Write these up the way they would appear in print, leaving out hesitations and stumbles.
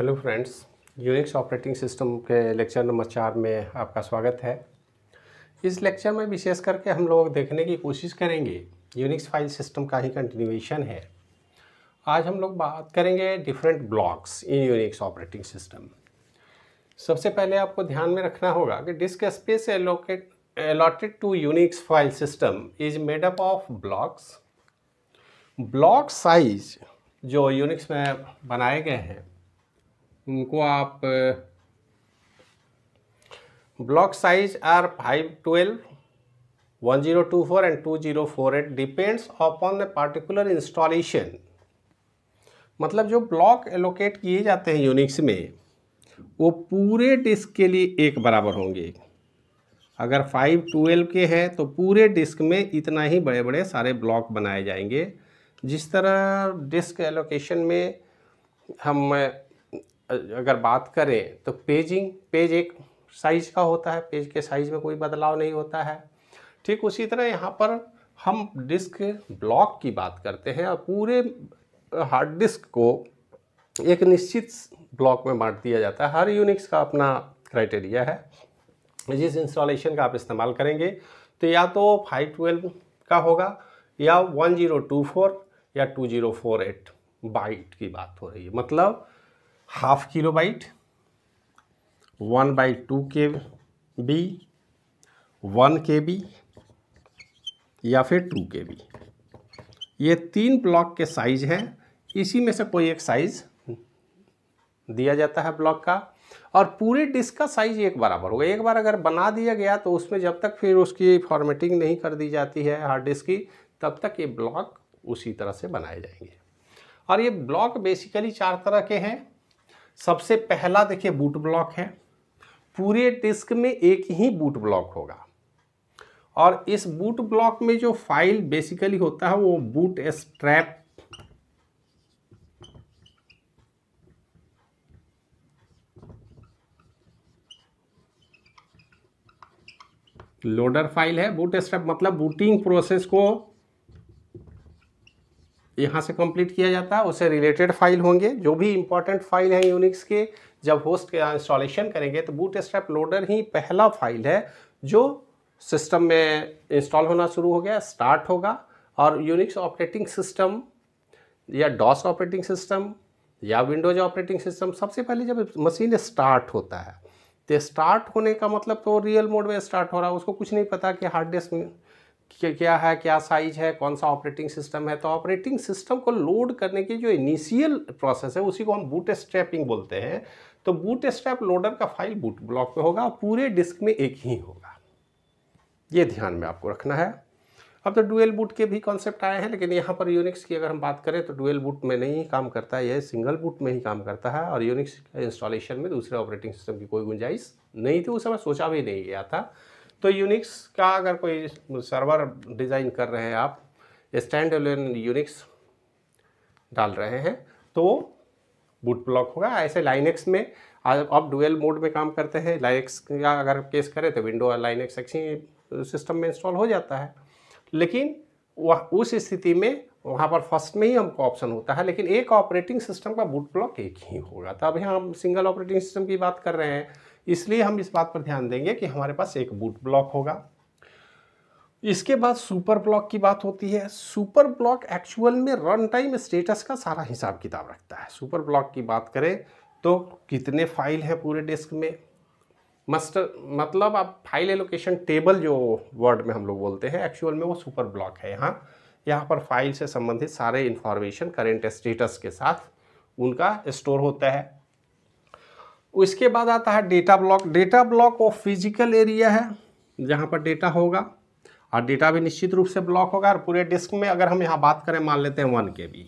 Hello friends, Unix operating system के lecture number 4 में आपका स्वागत है। इस लेक्चर में विशेष करके हम लोग देखने की कोशिश करेंगे, यूनिक्स फाइल सिस्टम का ही कंटिन्यूएशन है। आज हम लोग बात करेंगे different blocks in Unix operating system. सबसे पहले आपको ध्यान में रखना होगा कि disk space allotted to Unix file system is made up of blocks. Block size जो यूनिक्स में बनाए गए हैं उनको आप block size are 512, 1024 and 2048 depends upon the particular installation. मतलब जो ब्लॉक एलोकेट किए जाते हैं यूनिक्स में वो पूरे डिस्क के लिए एक बराबर होंगे। अगर 512 के हैं तो पूरे डिस्क में इतना ही बड़े बड़े सारे ब्लॉक बनाए जाएंगे। जिस तरह डिस्क एलोकेशन में हम अगर बात करें तो पेज एक साइज का होता है, पेज के साइज में कोई बदलाव नहीं होता है। ठीक उसी तरह यहाँ पर हम डिस्क ब्लॉक की बात करते हैं और पूरे हार्ड डिस्क को एक निश्चित ब्लॉक में बांट दिया जाता है। हर यूनिक्स का अपना क्राइटेरिया है। जिस इंस्टॉलेशन का आप इस्तेमाल करेंगे तो या तो 512 का होगा या 1024 या 2048 बाइट की बात हो रही है। मतलब ½ किलोबाइट, 1/2 KB, 1 KB या फिर 2 KB। ये 3 ब्लॉक के साइज हैं। इसी में से कोई एक साइज दिया जाता है ब्लॉक का और पूरे डिस्क का साइज एक बराबर होगा। एक बार अगर बना दिया गया तो उसमें जब तक फिर उसकी फॉर्मेटिंग नहीं कर दी जाती है हार्ड डिस्क की, तब तक ये ब्लॉक उसी तरह से बनाए जाएंगे। और ये ब्लॉक बेसिकली 4 तरह के हैं। सबसे पहला देखिए बूट ब्लॉक है। पूरे डिस्क में एक ही बूट ब्लॉक होगा और इस बूट ब्लॉक में जो फाइल बेसिकली होता है वो बूट स्ट्रैप लोडर फाइल है। बूट स्ट्रैप मतलब बूटिंग प्रोसेस को यहाँ से कंप्लीट किया जाता है, उससे रिलेटेड फाइल होंगे। जो भी इंपॉर्टेंट फाइल हैं यूनिक्स के, जब होस्ट के इंस्टॉलेशन करेंगे तो बूट स्ट्रैप लोडर ही पहला फाइल है जो सिस्टम में इंस्टॉल होना शुरू हो गया, स्टार्ट होगा। और यूनिक्स ऑपरेटिंग सिस्टम या डॉस ऑपरेटिंग सिस्टम या विंडोज ऑपरेटिंग सिस्टम, सबसे पहले जब मशीन स्टार्ट होता है तो स्टार्ट होने का मतलब तो रियल मोड में स्टार्ट हो रहा है। उसको कुछ नहीं पता कि हार्ड डिस्क में क्या है, क्या साइज है, कौन सा ऑपरेटिंग सिस्टम है। तो ऑपरेटिंग सिस्टम को लोड करने की जो इनिशियल प्रोसेस है उसी को हम बूट स्ट्रैपिंग बोलते हैं। तो बूट स्ट्रैप लोडर का फाइल बूट ब्लॉक में होगा और पूरे डिस्क में एक ही होगा। ये ध्यान में आपको रखना है। अब तो डुअल बूट के भी कॉन्सेप्ट आए हैं, लेकिन यहाँ पर यूनिक्स की अगर हम बात करें तो डुअल बूट में नहीं काम करता है, यह सिंगल बूट में ही काम करता है। और यूनिक्स इंस्टॉलेशन में दूसरे ऑपरेटिंग सिस्टम की कोई गुंजाइश नहीं थी, उस समय सोचा भी नहीं गया था। तो यूनिक्स का अगर कोई सर्वर डिज़ाइन कर रहे हैं, आप स्टैंड अलोन यूनिक्स डाल रहे हैं तो बूट ब्लॉक होगा। ऐसे लाइनेक्स में अब डुअल मोड में काम करते हैं। लाइनेक्स का अगर केस करें तो विंडो और लाइनेक्स एक ही सिस्टम में इंस्टॉल हो जाता है, लेकिन वह उस स्थिति में वहाँ पर फर्स्ट में ही हमको ऑप्शन होता है, लेकिन एक ऑपरेटिंग सिस्टम का बूट ब्लॉक एक ही होगा। तो अब यहाँ हम सिंगल ऑपरेटिंग सिस्टम की बात कर रहे हैं, इसलिए हम इस बात पर ध्यान देंगे कि हमारे पास एक बूट ब्लॉक होगा। इसके बाद सुपर ब्लॉक की बात होती है। सुपर ब्लॉक एक्चुअल में रन टाइम स्टेटस का सारा हिसाब किताब रखता है। सुपर ब्लॉक की बात करें तो कितने फाइल हैं पूरे डिस्क में, मतलब आप फाइल एलोकेशन टेबल जो वर्ड में हम लोग बोलते हैं, एक्चुअल में वो सुपर ब्लॉक है। यहाँ पर फाइल से संबंधित सारे इंफॉर्मेशन करेंट स्टेटस के साथ उनका स्टोर होता है। उसके बाद आता है डेटा ब्लॉक। डेटा ब्लॉक वो फिजिकल एरिया है जहाँ पर डेटा होगा और डेटा भी निश्चित रूप से ब्लॉक होगा। और पूरे डिस्क में अगर हम यहाँ बात करें, मान लेते हैं 1 KB,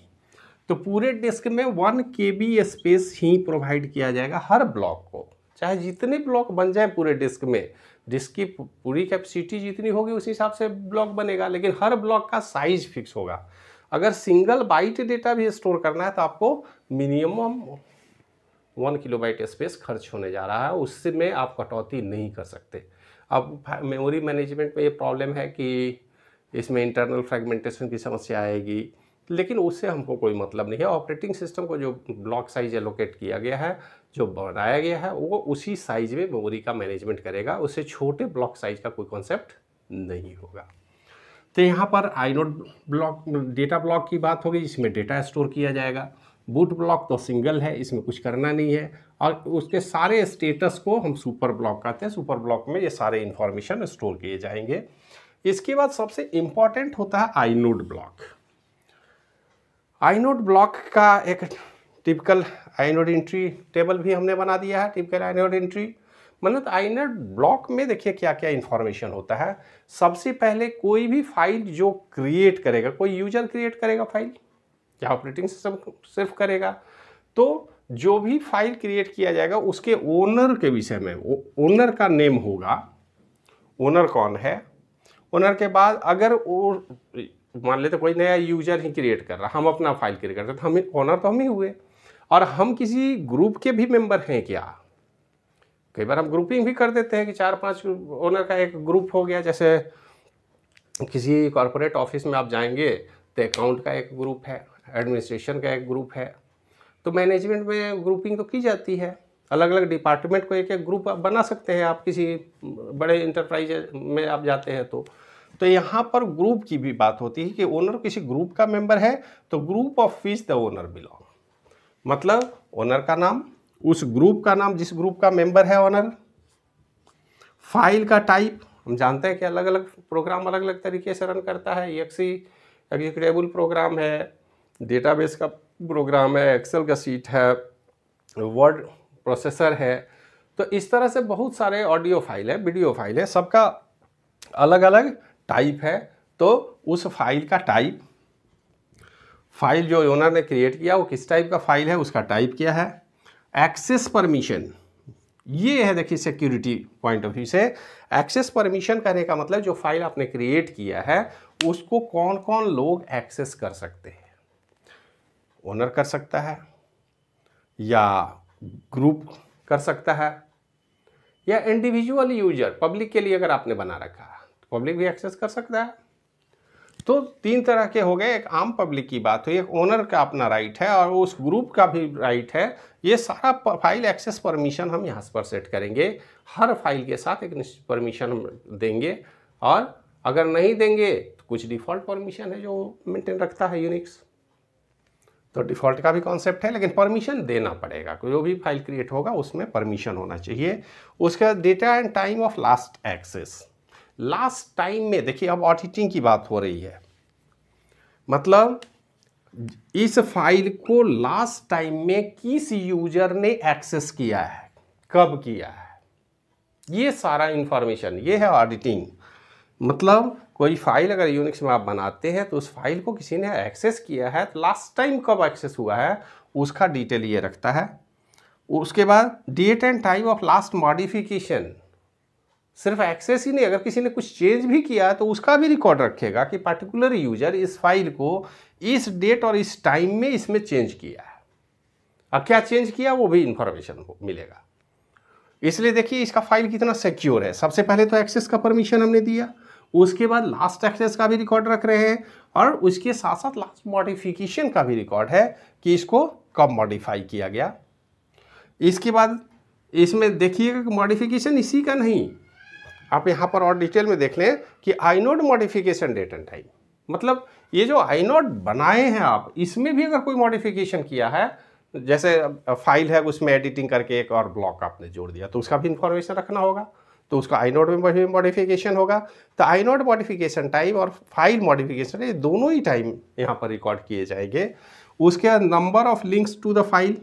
तो पूरे डिस्क में 1 KB स्पेस ही प्रोवाइड किया जाएगा हर ब्लॉक को। चाहे जितने ब्लॉक बन जाए पूरे डिस्क में, डिस्क की पूरी कैपेसिटी जितनी होगी उस हिसाब से ब्लॉक बनेगा, लेकिन हर ब्लॉक का साइज फिक्स होगा। अगर सिंगल बाइट डेटा भी स्टोर करना है तो आपको मिनिमम 1 किलोबाइट स्पेस खर्च होने जा रहा है, उससे में आप कटौती नहीं कर सकते। अब मेमोरी मैनेजमेंट में ये प्रॉब्लम है कि इसमें इंटरनल फ्रेगमेंटेशन की समस्या आएगी, लेकिन उससे हमको कोई मतलब नहीं है। ऑपरेटिंग सिस्टम को जो ब्लॉक साइज एलोकेट किया गया है, जो बनाया गया है, वो उसी साइज में मेमोरी का मैनेजमेंट करेगा, उससे छोटे ब्लॉक साइज का कोई कॉन्सेप्ट नहीं होगा। तो यहाँ पर आइनोड ब्लॉक, डेटा ब्लॉक की बात होगी, जिसमें डेटा स्टोर किया जाएगा। बूट ब्लॉक तो सिंगल है, इसमें कुछ करना नहीं है, और उसके सारे स्टेटस को हम सुपर ब्लॉक कहते हैं। सुपर ब्लॉक में ये सारे इंफॉर्मेशन स्टोर किए जाएंगे। इसके बाद सबसे इंपॉर्टेंट होता है आइनोड ब्लॉक। आइनोड ब्लॉक का एक टिपिकल आइनोड एंट्री टेबल भी हमने बना दिया है। टिपिकल आइनोड एंट्री मतलब आइनोड ब्लॉक में देखिए क्या क्या इंफॉर्मेशन होता है। सबसे पहले कोई भी फाइल जो क्रिएट करेगा, कोई यूजर क्रिएट करेगा फाइल, क्या ऑपरेटिंग सिस्टम सिर्फ करेगा? तो जो भी फाइल क्रिएट किया जाएगा उसके ओनर के विषय में, ओनर का नेम होगा, ओनर कौन है। ओनर के बाद अगर वो मान लेते कोई नया यूजर ही क्रिएट कर रहा, हम अपना फाइल क्रिएट करते, तो हम ओनर तो हम ही हुए, और हम किसी ग्रुप के भी मेंबर हैं क्या? कई बार हम ग्रुपिंग भी कर देते हैं कि 4-5 ओनर का एक ग्रुप हो गया। जैसे किसी कॉर्पोरेट ऑफिस में आप जाएंगे तो अकाउंट का एक ग्रुप है, एडमिनिस्ट्रेशन का एक ग्रुप है, तो मैनेजमेंट में ग्रुपिंग तो की जाती है। अलग अलग डिपार्टमेंट को एक एक ग्रुप आप बना सकते हैं। आप किसी बड़े इंटरप्राइज में आप जाते हैं तो यहाँ पर ग्रुप की भी बात होती है कि ओनर किसी ग्रुप का मेंबर है, तो group of which the owner belong, मतलब ओनर का नाम, उस ग्रुप का नाम, जिस ग्रुप का मेंबर है ओनर। फाइल का टाइप, हम जानते हैं कि अलग अलग प्रोग्राम अलग अलग तरीके से रन करता है। EXE एग्जीक्यूटेबल प्रोग्राम है, डेटाबेस का प्रोग्राम है, एक्सेल का सीट है, वर्ड प्रोसेसर है। तो इस तरह से बहुत सारे ऑडियो फाइल है, वीडियो फाइल है, सबका अलग अलग टाइप है। तो उस फाइल का टाइप, फाइल जो ओनर ने क्रिएट किया वो किस टाइप का फाइल है, उसका टाइप क्या है। एक्सेस परमिशन, ये है देखिए सिक्योरिटी पॉइंट ऑफ व्यू से। एक्सेस परमिशन करने का मतलब जो फाइल आपने क्रिएट किया है उसको कौन कौन लोग एक्सेस कर सकते हैं। ओनर कर सकता है, या ग्रुप कर सकता है, या इंडिविजुअल यूजर, पब्लिक के लिए अगर आपने बना रखा है तो पब्लिक भी एक्सेस कर सकता है। तो 3 तरह के हो गए। एक आम पब्लिक की बात हुई, एक ओनर का अपना राइट है और उस ग्रुप का भी राइट है। ये सारा फाइल एक्सेस परमिशन हम यहाँ पर सेट करेंगे। हर फाइल के साथ एक निश्चित परमिशन हम देंगे, और अगर नहीं देंगे तो कुछ डिफ़ॉल्ट परमिशन है जो मेंटेन रखता है यूनिक्स। तो डिफ़ॉल्ट का भी कॉन्सेप्ट है, लेकिन परमिशन देना पड़ेगा। जो भी फाइल क्रिएट होगा उसमें परमिशन होना चाहिए। उसका data and time of last access. Last time में देखिए अब ऑडिटिंग की बात हो रही है, मतलब इस फाइल को लास्ट टाइम में किस यूजर ने एक्सेस किया है, कब किया है, ये सारा इंफॉर्मेशन, ये है ऑडिटिंग। मतलब कोई फाइल अगर यूनिक्स में आप बनाते हैं तो उस फाइल को किसी ने एक्सेस किया है, तो लास्ट टाइम कब एक्सेस हुआ है उसका डिटेल ये रखता है। उसके बाद date and time of last modification. सिर्फ एक्सेस ही नहीं, अगर किसी ने कुछ चेंज भी किया है तो उसका भी रिकॉर्ड रखेगा कि पर्टिकुलर यूजर इस फाइल को इस डेट और इस टाइम में इसमें चेंज किया है, और क्या चेंज किया वो भी इंफॉर्मेशन मिलेगा। इसलिए देखिए इसका फाइल कितना सिक्योर है। सबसे पहले तो एक्सेस का परमिशन हमने दिया, उसके बाद लास्ट एक्सेस का भी रिकॉर्ड रख रहे हैं, और उसके साथ साथ लास्ट मॉडिफिकेशन का भी रिकॉर्ड है कि इसको कब मॉडिफाई किया गया। इसके बाद इसमें देखिएगा कि मॉडिफिकेशन इसी का नहीं, आप यहाँ पर और डिटेल में देख लें कि inode modification date and time, मतलब ये जो आइनोड बनाए हैं आप, इसमें भी अगर कोई मॉडिफिकेशन किया है, जैसे फाइल है उसमें एडिटिंग करके एक और ब्लॉक आपने जोड़ दिया, तो उसका भी इंफॉर्मेशन रखना होगा, तो उसका आइनोड में भी मॉडिफिकेशन होगा। तो आइनोड मॉडिफिकेशन टाइम और फाइल मॉडिफिकेशन, ये दोनों ही टाइम यहाँ पर रिकॉर्ड किए जाएंगे। उसके बाद number of links to the file,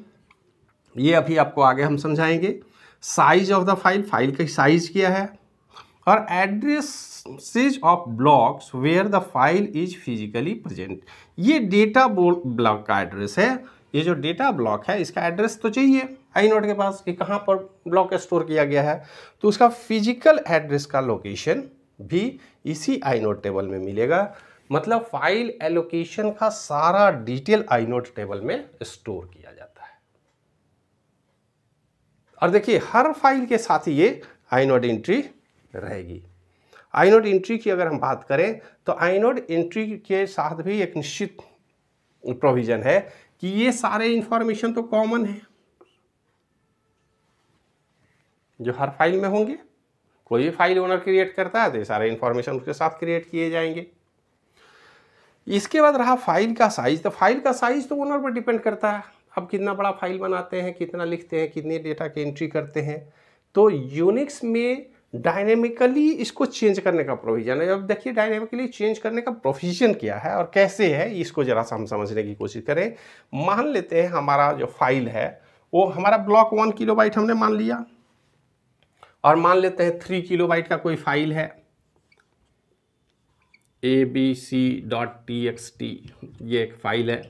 ये अभी आपको आगे हम समझाएंगे। Size of the file, file का साइज क्या है, और addresses of blocks where the file is physically present. ये डेटा ब्लॉक का एड्रेस है। ये जो डेटा ब्लॉक है इसका एड्रेस तो चाहिए आइनोड के पास कि कहाँ पर ब्लॉक स्टोर किया गया है, तो उसका फिजिकल एड्रेस का लोकेशन भी इसी आइनोड टेबल में मिलेगा। मतलब फाइल एलोकेशन का सारा डिटेल आइनोड टेबल में स्टोर किया जाता है। और देखिए हर फाइल के साथ ही ये आइनोड एंट्री रहेगी। आइनोड एंट्री की अगर हम बात करें तो आइनोड एंट्री के साथ भी एक निश्चित प्रोविजन है कि ये सारे इंफॉर्मेशन तो कॉमन है जो हर फाइल में होंगे। कोई भी फाइल ओनर क्रिएट करता है तो ये सारे इंफॉर्मेशन उसके साथ क्रिएट किए जाएंगे। इसके बाद रहा फाइल का साइज। तो फाइल का साइज तो ओनर पर डिपेंड करता है, अब कितना बड़ा फाइल बनाते हैं, कितना लिखते हैं, कितने डेटा की एंट्री करते हैं। तो यूनिक्स में डायनेमिकली इसको चेंज करने का प्रोविजन है। अब देखिए डायनेमिकली चेंज करने का प्रोविजन क्या है और कैसे है, इसको जरा सा हम समझने की कोशिश करें। मान लेते हैं हमारा जो फाइल है वो हमारा ब्लॉक 1 किलोबाइट हमने मान लिया, और मान लेते हैं 3 किलोबाइट का कोई फाइल है abc.txt, ये एक फाइल है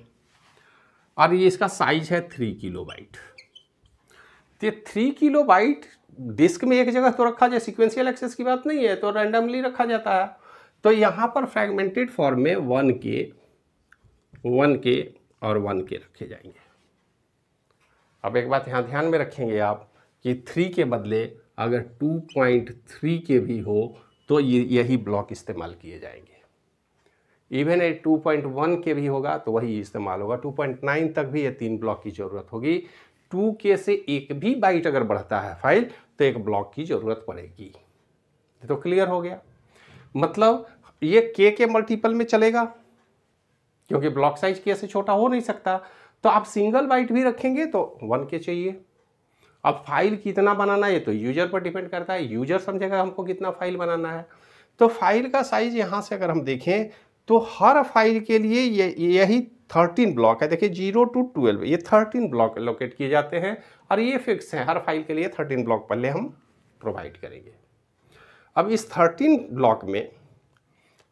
और ये इसका साइज है 3 किलोबाइट। तो 3 किलोबाइट डिस्क में एक जगह तो रखा जाए, सीक्वेंशियल एक्सेस की बात नहीं है, तो रैंडमली रखा जाता है। तो यहाँ पर फ्रैगमेंटेड फॉर्म में 1K और 1K रखे जाएंगे। अब एक बात यहाँ ध्यान में रखेंगे आप कि 3 के बदले अगर 2.3K भी हो तो यही ब्लॉक इस्तेमाल किए जाएंगे। इवन 2.1K भी होगा तो वही इस्तेमाल होगा। 2.9 तक भी ये 3 ब्लॉक की ज़रूरत होगी। 2K से एक भी बाइट अगर बढ़ता है फाइल तो एक ब्लॉक की ज़रूरत पड़ेगी। तो क्लियर हो गया, मतलब ये K के मल्टीपल में चलेगा क्योंकि ब्लॉक साइज K से छोटा हो नहीं सकता। तो आप सिंगल बाइट भी रखेंगे तो 1K चाहिए। अब फाइल कितना बनाना है ये तो यूजर पर डिपेंड करता है, यूजर समझेगा हमको कितना फाइल बनाना है। तो फाइल का साइज यहाँ से अगर हम देखें तो हर फाइल के लिए यही 13 ब्लॉक है। देखिए 0 to 12 ये 13 ब्लॉक लोकेट किए जाते हैं और ये फिक्स है, हर फाइल के लिए 13 ब्लॉक पहले हम प्रोवाइड करेंगे। अब इस 13 ब्लॉक में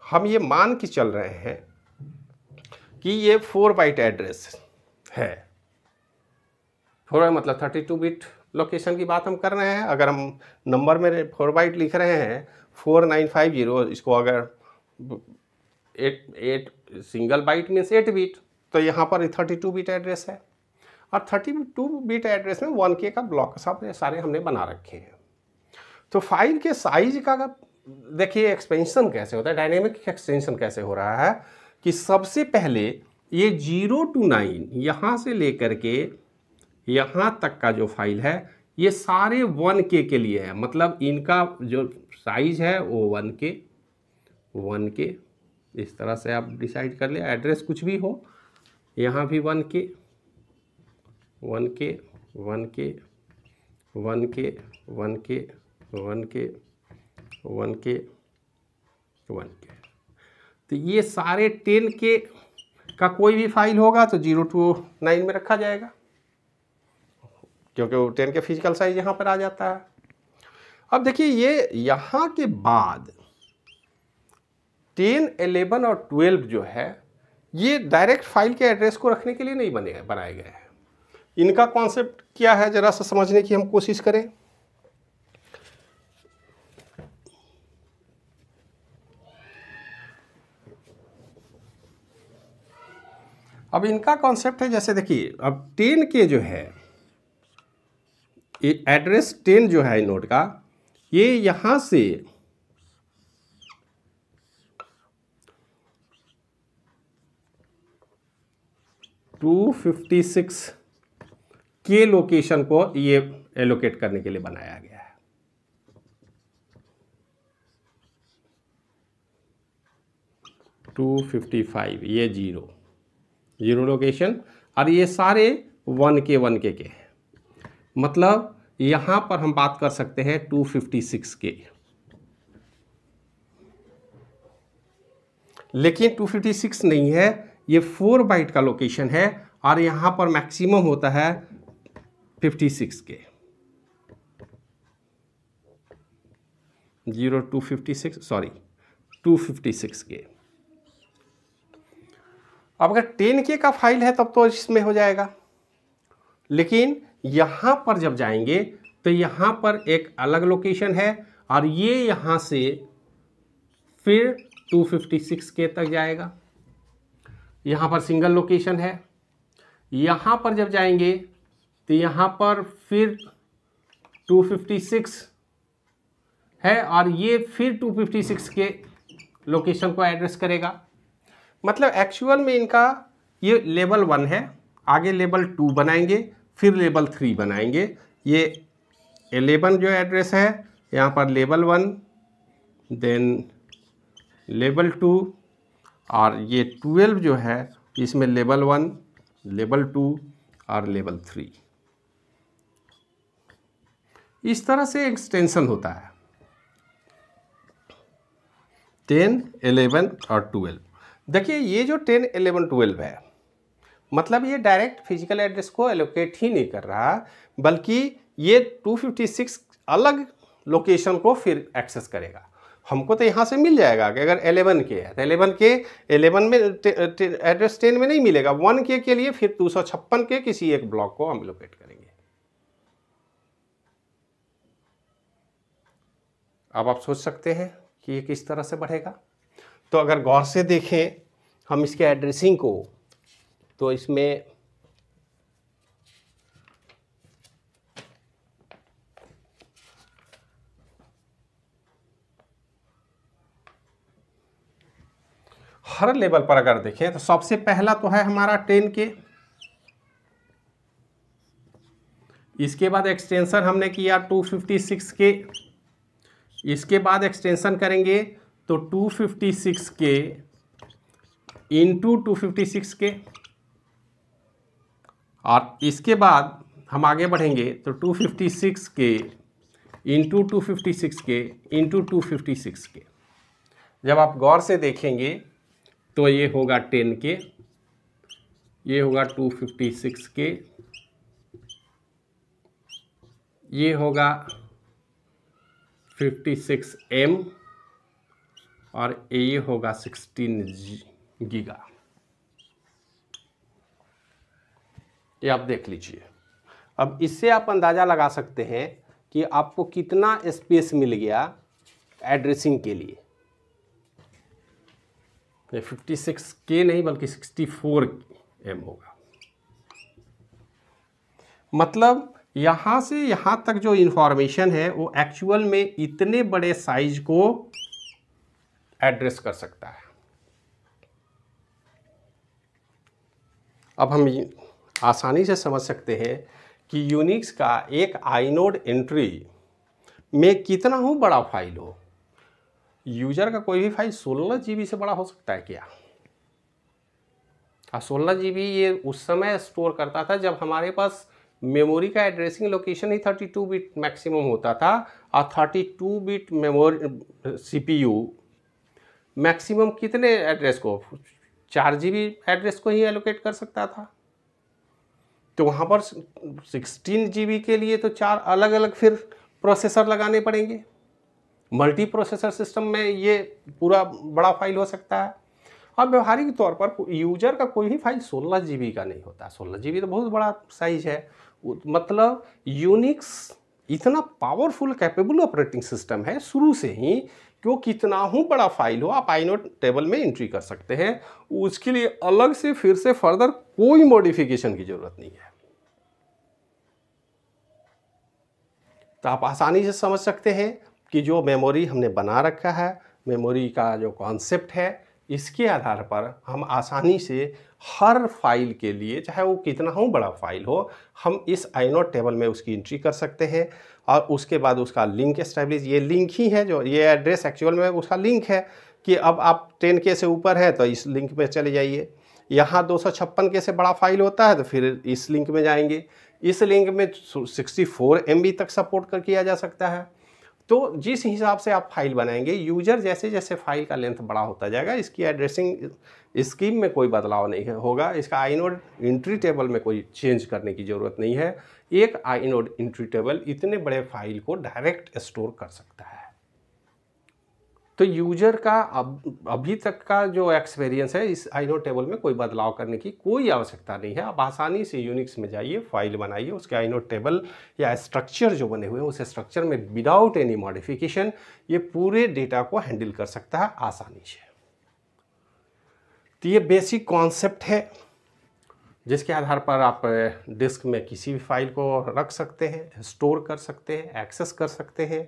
हम ये मान के चल रहे हैं कि ये 4 बाइट एड्रेस है। 4 मतलब 32 बिट लोकेशन की बात हम कर रहे हैं। अगर हम नंबर में 4 बाइट लिख रहे हैं 4950, इसको अगर 8 सिंगल बाइट मीन्स 8 बिट, तो यहाँ पर 32 बिट एड्रेस है और 32 बिट एड्रेस में 1K का ब्लॉक सारे हमने बना रखे हैं। तो फाइल के साइज का देखिए एक्सपेंशन कैसे होता है, डायनेमिक एक्सटेंशन कैसे हो रहा है कि सबसे पहले ये 0 to 9 यहाँ से लेकर के यहाँ तक का जो फाइल है ये सारे 1K के लिए है। मतलब इनका जो साइज है वो 1K इस तरह से आप डिसाइड कर लिया। एड्रेस कुछ भी हो, यहाँ भी 1K 1K 1K 1K 1K 1K 1K 1K। तो ये सारे 10K का कोई भी फाइल होगा तो 0 to 9 में रखा जाएगा क्योंकि वो 10K फिजिकल साइज यहाँ पर आ जाता है। अब देखिए ये यहाँ के बाद 10, 11 और 12 जो है ये डायरेक्ट फाइल के एड्रेस को रखने के लिए नहीं बनाए गए हैं। इनका कॉन्सेप्ट क्या है जरा सा समझने की हम कोशिश करें। अब इनका कॉन्सेप्ट है जैसे देखिए अब 10K जो है ये एड्रेस 10 जो है नोड का, ये यहाँ से $256K लोकेशन को ये एलोकेट करने के लिए बनाया गया है। $255 ये 0 लोकेशन और ये सारे 1K के हैं। मतलब यहाँ पर हम बात कर सकते हैं 256K, लेकिन 256 नहीं है, ये 4 बाइट का लोकेशन है और यहाँ पर मैक्सिमम होता है 56K। 256K। अब अगर 10K का फाइल है तब तो इसमें हो जाएगा, लेकिन यहाँ पर जब जाएंगे तो यहाँ पर एक अलग लोकेशन है और ये यहाँ से फिर 256K तक जाएगा। यहाँ पर सिंगल लोकेशन है। यहाँ पर जब जाएंगे तो यहाँ पर फिर 256 है और ये फिर 256 के लोकेशन को एड्रेस करेगा। मतलब एक्चुअल में इनका ये लेबल 1 है, आगे लेबल 2 बनाएंगे, फिर लेबल 3 बनाएंगे। ये 11 जो एड्रेस है यहाँ पर लेबल 1, देन लेबल 2, और ये 12 जो है इसमें लेबल 1, लेबल 2 और लेबल 3। इस तरह से एक्सटेंशन होता है 10, 11 और 12। देखिए ये जो 10, 11, 12 है, मतलब ये डायरेक्ट फिजिकल एड्रेस को एलोकेट ही नहीं कर रहा, बल्कि ये 256 अलग लोकेशन को फिर एक्सेस करेगा। हमको तो यहाँ से मिल जाएगा कि अगर 11 के है तो 11 में एड्रेस 10 में नहीं मिलेगा, 1 के लिए फिर 256 के किसी एक ब्लॉक को हम एलोकेट करेंगे। अब आप सोच सकते हैं कि ये किस तरह से बढ़ेगा। तो अगर गौर से देखें हम इसके एड्रेसिंग को, तो इसमें हर लेवल पर अगर देखें तो सबसे पहला तो है हमारा 10 के, इसके बाद एक्सटेंशन हमने किया 256 के, इसके बाद एक्सटेंशन करेंगे तो 256 के इंटू 256 के, और इसके बाद हम आगे बढ़ेंगे तो 256 के इंटू 256 के इंटू 256 के। जब आप गौर से देखेंगे तो ये होगा 10 के, ये होगा 256 के, ये होगा 56M, और ये होगा 16 गीगा। ये आप देख लीजिए। अब इससे आप अंदाज़ा लगा सकते हैं कि आपको कितना स्पेस मिल गया एड्रेसिंग के लिए। ये 56 के नहीं बल्कि 64M होगा। मतलब यहाँ से यहाँ तक जो इन्फॉर्मेशन है वो एक्चुअल में इतने बड़े साइज को एड्रेस कर सकता है। अब हम आसानी से समझ सकते हैं कि यूनिक्स का एक आइनोड एंट्री में कितना हो बड़ा फाइल हो। यूजर का कोई भी फाइल 16 GB से बड़ा हो सकता है क्या? 16 GB ये उस समय स्टोर करता था जब हमारे पास मेमोरी का एड्रेसिंग लोकेशन ही 32 बिट मैक्सिमम होता था, और 32 बिट मेमोरी CPU मैक्सिमम कितने एड्रेस को, 4 GB एड्रेस को ही एलोकेट कर सकता था। तो वहाँ पर 16 GB के लिए तो 4 अलग अलग फिर प्रोसेसर लगाने पड़ेंगे। मल्टी प्रोसेसर सिस्टम में ये पूरा बड़ा फाइल हो सकता है। अब व्यवहारिक तौर पर यूजर का कोई भी फाइल 16 GB का नहीं होता। 16 GB तो बहुत बड़ा साइज है। मतलब यूनिक्स इतना पावरफुल कैपेबल ऑपरेटिंग सिस्टम है शुरू से ही कि वो कितना ही बड़ा फाइल हो आप आइनोड टेबल में एंट्री कर सकते हैं। उसके लिए अलग से फिर से फर्दर कोई मॉडिफिकेशन की जरूरत नहीं है। तो आप आसानी से समझ सकते हैं कि जो मेमोरी हमने बना रखा है, मेमोरी का जो कॉन्सेप्ट है, इसके आधार पर हम आसानी से हर फाइल के लिए, चाहे वो कितना हो बड़ा फाइल हो, हम इस आइनोड टेबल में उसकी एंट्री कर सकते हैं। और उसके बाद उसका लिंक एस्टैब्लिश, ये लिंक ही है जो ये एड्रेस एक्चुअल में उसका लिंक है कि अब आप 10K से ऊपर है तो इस लिंक में चले जाइए। यहाँ 256K से बड़ा फाइल होता है तो फिर इस लिंक में जाएंगे। इस लिंक में 64 MB तक सपोर्ट कर किया जा सकता है। तो जिस हिसाब से आप फाइल बनाएंगे, यूजर जैसे जैसे फाइल का लेंथ बड़ा होता जाएगा, इसकी एड्रेसिंग स्कीम में कोई बदलाव नहीं होगा। इसका आइनोड एंट्री टेबल में कोई चेंज करने की ज़रूरत नहीं है। एक आइनोड एंट्री टेबल इतने बड़े फाइल को डायरेक्ट स्टोर कर सकता है। तो यूजर का अभी तक का जो एक्सपीरियंस है, इस आइनोड टेबल में कोई बदलाव करने की कोई आवश्यकता नहीं है। आप आसानी से यूनिक्स में जाइए, फाइल बनाइए, उसके आइनोड टेबल या स्ट्रक्चर जो बने हुए हैं उस स्ट्रक्चर में विदाउट एनी मॉडिफिकेशन ये पूरे डेटा को हैंडल कर सकता है आसानी से। तो ये बेसिक कॉन्सेप्ट है जिसके आधार पर आप डिस्क में किसी भी फाइल को रख सकते हैं, स्टोर कर सकते हैं, एक्सेस कर सकते हैं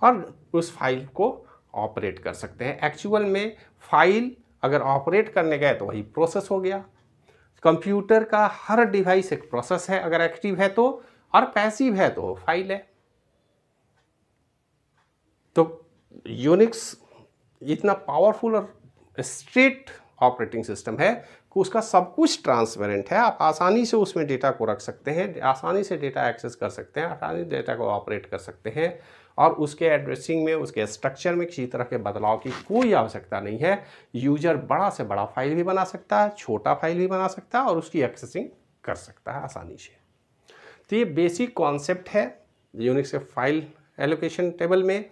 और उस फाइल को ऑपरेट कर सकते हैं। एक्चुअल में फाइल अगर ऑपरेट करने गए तो वही प्रोसेस हो गया, कंप्यूटर का हर डिवाइस एक प्रोसेस है, अगर एक्टिव है तो, और पैसिव है तो फाइल है। तो यूनिक्स इतना पावरफुल और स्ट्रेट ऑपरेटिंग सिस्टम है कि उसका सब कुछ ट्रांसपेरेंट है। आप आसानी से उसमें डेटा को रख सकते हैं, आसानी से डेटा एक्सेस कर सकते हैं, आसानी से डेटा को ऑपरेट कर सकते हैं, और उसके एड्रेसिंग में, उसके स्ट्रक्चर में किसी तरह के बदलाव की कोई आवश्यकता नहीं है। यूजर बड़ा से बड़ा फाइल भी बना सकता है, छोटा फाइल भी बना सकता है, और उसकी एक्सेसिंग कर सकता है आसानी से। तो ये बेसिक कॉन्सेप्ट है यूनिक्स के फाइल एलोकेशन टेबल में।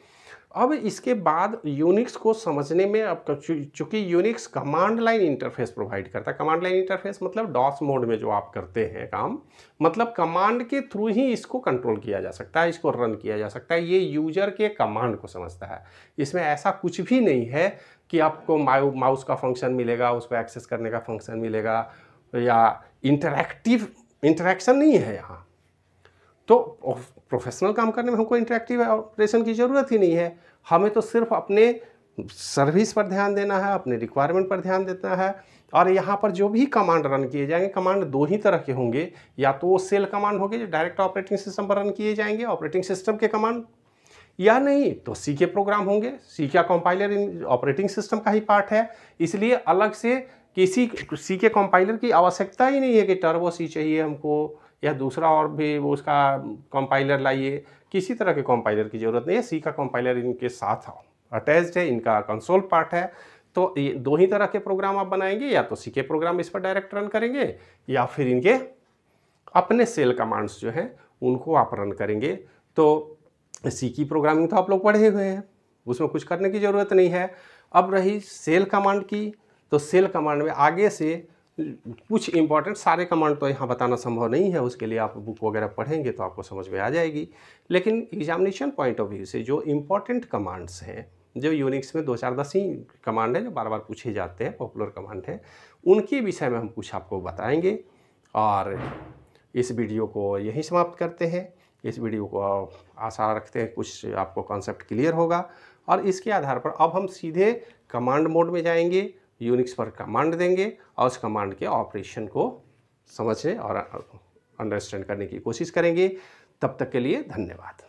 अब इसके बाद यूनिक्स को समझने में, अब चूंकि Unix command line interface provide करता है, कमांड लाइन इंटरफेस मतलब डॉस मोड में जो आप करते हैं काम, मतलब कमांड के थ्रू ही इसको कंट्रोल किया जा सकता है, इसको रन किया जा सकता है। ये यूजर के कमांड को समझता है। इसमें ऐसा कुछ भी नहीं है कि आपको माउस का फंक्शन मिलेगा, उसको एक्सेस करने का फंक्शन मिलेगा, या इंटरेक्शन नहीं है यहाँ। तो प्रोफेशनल काम करने में हमको इंटरेक्टिव ऑपरेशन की ज़रूरत ही नहीं है। हमें तो सिर्फ अपने सर्विस पर ध्यान देना है, अपने रिक्वायरमेंट पर ध्यान देना है। और यहाँ पर जो भी कमांड रन किए जाएंगे, कमांड दो ही तरह के होंगे, या तो वो सेल कमांड होंगे जो डायरेक्ट ऑपरेटिंग सिस्टम पर रन किए जाएंगे, ऑपरेटिंग सिस्टम के कमांड, या नहीं तो सी के प्रोग्राम होंगे। सी का कंपाइलर इन ऑपरेटिंग सिस्टम का ही पार्ट है, इसलिए अलग से किसी सी के कंपाइलर की आवश्यकता ही नहीं है कि टर्बो सी चाहिए हमको, या दूसरा और भी वो उसका कंपाइलर लाइए। किसी तरह के कंपाइलर की ज़रूरत नहीं है। सी का कंपाइलर इनके साथ अटैच्ड है, इनका कंसोल पार्ट है। तो ये दो ही तरह के प्रोग्राम आप बनाएंगे, या तो सी के प्रोग्राम इस पर डायरेक्ट रन करेंगे, या फिर इनके अपने सेल कमांड्स जो हैं उनको आप रन करेंगे। तो सी की प्रोग्रामिंग तो आप लोग पढ़े हुए हैं, उसमें कुछ करने की ज़रूरत नहीं है। अब रही सेल कमांड की, तो सेल कमांड में आगे से कुछ इंपॉर्टेंट, सारे कमांड तो यहाँ बताना संभव नहीं है, उसके लिए आप बुक वगैरह पढ़ेंगे तो आपको समझ में आ जाएगी। लेकिन एग्जामिनेशन पॉइंट ऑफ व्यू से जो इम्पॉर्टेंट कमांड्स हैं, जो यूनिक्स में 2-4-10 ही कमांड है जो बार बार पूछे जाते हैं, पॉपुलर कमांड है, उनके विषय में हम कुछ आपको बताएंगे। और इस वीडियो को यहीं समाप्त करते हैं। इस वीडियो को आशा रखते हैं कुछ आपको कॉन्सेप्ट क्लियर होगा, और इसके आधार पर अब हम सीधे कमांड मोड में जाएंगे, यूनिक्स पर कमांड देंगे, और उस कमांड के ऑपरेशन को समझने और अंडरस्टैंड करने की कोशिश करेंगे। तब तक के लिए धन्यवाद।